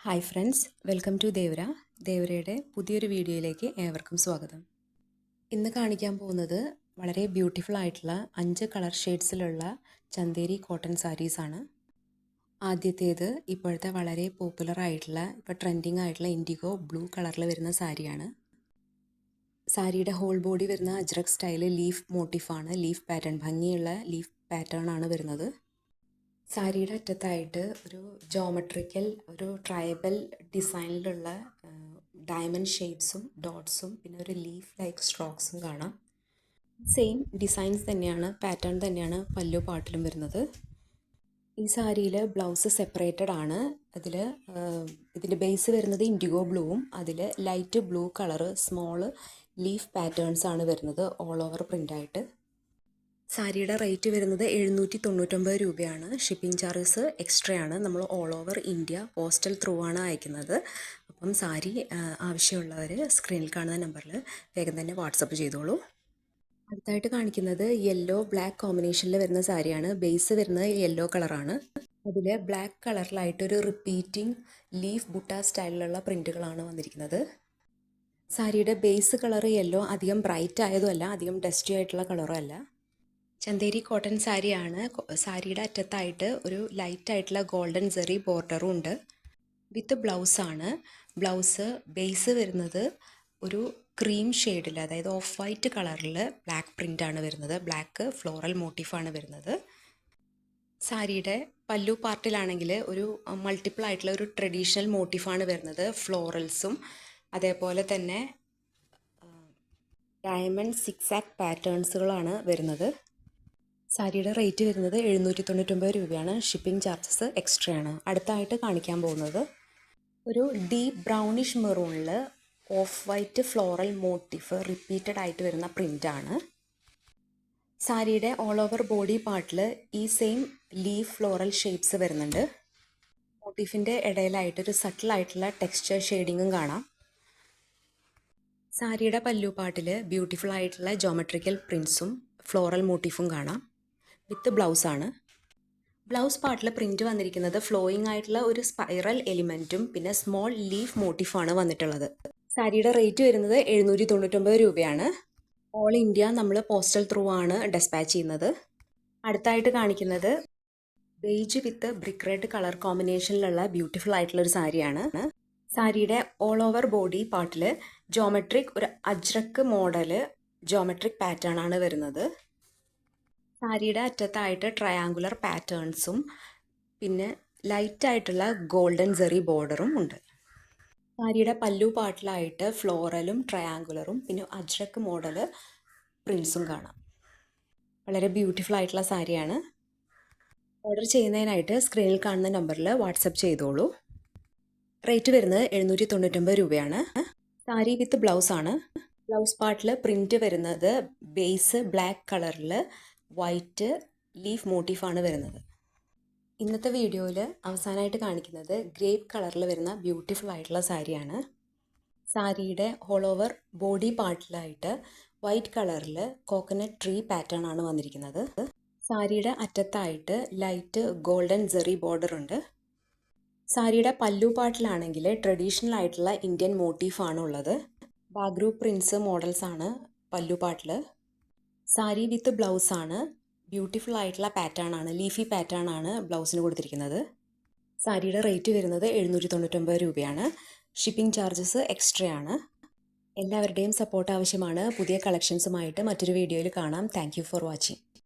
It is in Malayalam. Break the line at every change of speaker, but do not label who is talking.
ഹായ് ഫ്രണ്ട്സ്, വെൽക്കം ടു ദേവരയുടെ പുതിയൊരു വീഡിയോയിലേക്ക് ഏവർക്കും സ്വാഗതം. ഇന്ന് കാണിക്കാൻ പോകുന്നത് വളരെ ബ്യൂട്ടിഫുൾ ആയിട്ടുള്ള 5 കളർ ഷെയ്ഡ്സിലുള്ള ചന്തേരി കോട്ടൺ സാരീസാണ്. ആദ്യത്തേത് ഇപ്പോഴത്തെ വളരെ പോപ്പുലർ ആയിട്ടുള്ള ഇപ്പോൾ ട്രെൻഡിങ് ആയിട്ടുള്ള ഇൻഡിഗോ ബ്ലൂ കളറിൽ വരുന്ന സാരിയാണ്. സാരിയുടെ ഹോൾ ബോഡി വരുന്ന അജ്രക് സ്റ്റൈല് ലീഫ് മോട്ടീഫാണ്. ലീഫ് പാറ്റേൺ, ഭംഗിയുള്ള ലീഫ് പാറ്റേൺ ആണ് വരുന്നത്. സാരിയുടെ അറ്റത്തായിട്ട് ഒരു ജോമെട്രിക്കൽ ഒരു ട്രൈബൽ ഡിസൈനിലുള്ള ഡയമണ്ട് ഷേപ്സും ഡോട്ട്സും പിന്നെ ഒരു ലീഫ് ലൈക്ക് സ്ട്രോക്സും കാണാം. സെയിം ഡിസൈൻസ് തന്നെയാണ്, പാറ്റേൺ തന്നെയാണ് പല്ലു പാട്ടിലും വരുന്നത്. ഈ സാരിയിൽ ബ്ലൗസ് സെപ്പറേറ്റഡ് ആണ്. ഇതിൻ്റെ ബേസ് വരുന്നത് ഇൻഡിഗോ ബ്ലൂവും അതിൽ light blue colour small leaf patterns ആണ് വരുന്നത് ഓൾ ഓവർ പ്രിൻ്റായിട്ട്. സാരിയുടെ റേറ്റ് വരുന്നത് 799 രൂപയാണ്. ഷിപ്പിംഗ് ചാർജസ് എക്സ്ട്രാ ആണ്. നമ്മൾ all over India postal through ആണ് അയക്കുന്നത്. അപ്പം സാരി ആവശ്യമുള്ളവർ സ്ക്രീനിൽ കാണുന്ന നമ്പറിൽ വേഗം തന്നെ വാട്സപ്പ് ചെയ്തോളൂ. അടുത്തായിട്ട് കാണിക്കുന്നത് യെല്ലോ ബ്ലാക്ക് കോമ്പിനേഷനിൽ വരുന്ന സാരിയാണ്. ബേസ് വരുന്നത് യെല്ലോ കളറാണ്. അതിൽ ബ്ലാക്ക് കളറിലായിട്ടൊരു റിപ്പീറ്റിംഗ് ലീഫ് ബുട്ട സ്റ്റൈലിലുള്ള പ്രിൻറ്റുകളാണ് വന്നിരിക്കുന്നത്. സാരിയുടെ ബേസ് കളർ യെല്ലോ, അധികം ബ്രൈറ്റ് ആയതുമല്ല അധികം ഡസ്റ്റി ആയിട്ടുള്ള കളറും അല്ല. ചന്തേരി കോട്ടൺ സാരിയാണ്. സാരിയുടെ അറ്റത്തായിട്ട് ഒരു ലൈറ്റായിട്ടുള്ള ഗോൾഡൻ സെറി ബോർഡറും ഉണ്ട്. വിത്ത് ബ്ലൗസാണ്. ബ്ലൗസ് ബേസ് വരുന്നത് ഒരു ക്രീം ഷെയ്ഡിൽ, അതായത് ഓഫ് വൈറ്റ് കളറിൽ ബ്ലാക്ക് പ്രിൻ്റാണ് വരുന്നത്. ബ്ലാക്ക് ഫ്ലോറൽ മോട്ടീഫാണ് വരുന്നത്. സാരിയുടെ പല്ലു പാർട്ടിലാണെങ്കിൽ ഒരു മൾട്ടിപ്പിൾ ആയിട്ടുള്ള ഒരു ട്രഡീഷണൽ മോട്ടീഫാണ് വരുന്നത്. ഫ്ലോറൽസും അതേപോലെ തന്നെ ഡയമണ്ട് സിക്സാക് പാറ്റേൺസുകളാണ് വരുന്നത്. സാരിയുടെ റേറ്റ് വരുന്നത് 799 രൂപയാണ്. ഷിപ്പിംഗ് ചാർജസ് എക്സ്ട്രാ ആണ്. അടുത്തായിട്ട് കാണിക്കാൻ പോകുന്നത് ഒരു ഡീപ്പ് ബ്രൗണിഷ് മെറൂണിൽ off white floral motif repeated ആയിട്ട് വരുന്ന പ്രിൻ്റാണ്. സാരിയുടെ ഓൾ ഓവർ ബോഡി പാർട്ടിൽ ഈ സെയിം ലീഫ് ഫ്ലോറൽ ഷേപ്സ് വരുന്നുണ്ട്. മോട്ടീഫിൻ്റെ ഇടയിലായിട്ടൊരു സട്ടിലായിട്ടുള്ള ടെക്സ്ചർ ഷെയ്ഡിങ്ങും കാണാം. സാരിയുടെ പല്ലു പാട്ടിൽ ബ്യൂട്ടിഫുൾ ആയിട്ടുള്ള ജോമെട്രിക്കൽ പ്രിൻസും ഫ്ലോറൽ മോട്ടീഫും കാണാം. വിത്ത് ബ്ലൗസാണ്. ബ്ലൗസ് പാർട്ടിൽ പ്രിൻറ്റ് വന്നിരിക്കുന്നത് ഫ്ലോയിങ് ആയിട്ടുള്ള ഒരു സ്പൈറൽ എലിമെൻറ്റും പിന്നെ സ്മോൾ ലീഫ് മോട്ടീഫാണ് വന്നിട്ടുള്ളത്. സാരിയുടെ റേറ്റ് വരുന്നത് 799 രൂപയാണ്. ഓൾ ഇന്ത്യ നമ്മൾ പോസ്റ്റൽ ത്രൂ ആണ് ഡെസ്പാച്ച് ചെയ്യുന്നത്. അടുത്തായിട്ട് കാണിക്കുന്നത് beige with brick red colour കോമ്പിനേഷനിലുള്ള ബ്യൂട്ടിഫുൾ ആയിട്ടുള്ള ഒരു സാരിയാണ്. സാരിയുടെ ഓൾ ഓവർ ബോഡി പാർട്ടിൽ ജോമെട്രിക് ഒരു അജ്രക്ക് മോഡല് ജോമെട്രിക് പാറ്റേൺ ആണ് വരുന്നത്. സാരിയുടെ അറ്റത്തായിട്ട് ട്രയാങ്കുലർ പാറ്റേൺസും പിന്നെ ലൈറ്റായിട്ടുള്ള ഗോൾഡൻ സെറി ബോർഡറും ഉണ്ട്. സാരിയുടെ പല്ലു പാട്ടിലായിട്ട് ഫ്ലോറലും ട്രയാങ്കുലറും പിന്നെ അജ്രക്ക് മോഡല് പ്രിൻസും കാണാം. വളരെ ബ്യൂട്ടിഫുൾ ആയിട്ടുള്ള സാരിയാണ്. ഓർഡർ ചെയ്യുന്നതിനായിട്ട് സ്ക്രീനിൽ കാണുന്ന നമ്പറിൽ വാട്സപ്പ് ചെയ്തോളൂ. റേറ്റ് വരുന്നത് 799 രൂപയാണ്. സാരി വിത്ത് ബ്ലൗസാണ്. ബ്ലൗസ് പാർട്ടിൽ പ്രിൻറ്റ് വരുന്നത് ബേസ് ബ്ലാക്ക് കളറിൽ വൈറ്റ് ലീഫ് മോട്ടീഫാണ് വരുന്നത്. ഇന്നത്തെ വീഡിയോയിൽ അവസാനമായിട്ട് കാണിക്കുന്നത് ഗ്രേപ്പ് കളറിൽ വരുന്ന ബ്യൂട്ടിഫുൾ ആയിട്ടുള്ള സാരിയാണ്. സാരിയുടെ ഓൾ ഓവർ ബോഡി പാർട്ടിലായിട്ട് വൈറ്റ് കളറിൽ കോക്കനട്ട് ട്രീ പാറ്റേൺ ആണ് വന്നിരിക്കുന്നത്. സാരിയുടെ അറ്റത്തായിട്ട് ലൈറ്റ് ഗോൾഡൻ സെറി ബോർഡർ ഉണ്ട്. സാരിയുടെ പല്ലു പാർട്ടിലാണെങ്കിൽ ട്രഡീഷണൽ ആയിട്ടുള്ള ഇന്ത്യൻ മോട്ടീഫാണ് ഉള്ളത്. ബാഗ്രൂ പ്രിൻസ് മോഡൽസ് ആണ് പല്ലു പാർട്ടിൽ. സാരി വിത്ത് ബ്ലൗസാണ്. ബ്യൂട്ടിഫുൾ ആയിട്ടുള്ള പാറ്റേൺ ആണ്, ലീഫി പാറ്റേൺ ആണ് ബ്ലൗസിന് കൊടുത്തിരിക്കുന്നത്. സാരിയുടെ റേറ്റ് വരുന്നത് 799 രൂപയാണ്. ഷിപ്പിംഗ് ചാർജസ് എക്സ്ട്രാ ആണ്. എല്ലാവരുടെയും സപ്പോർട്ട് ആവശ്യമാണ്. പുതിയ കളക്ഷൻസുമായിട്ട് മറ്റൊരു വീഡിയോയിൽ കാണാം. Thank you for watching.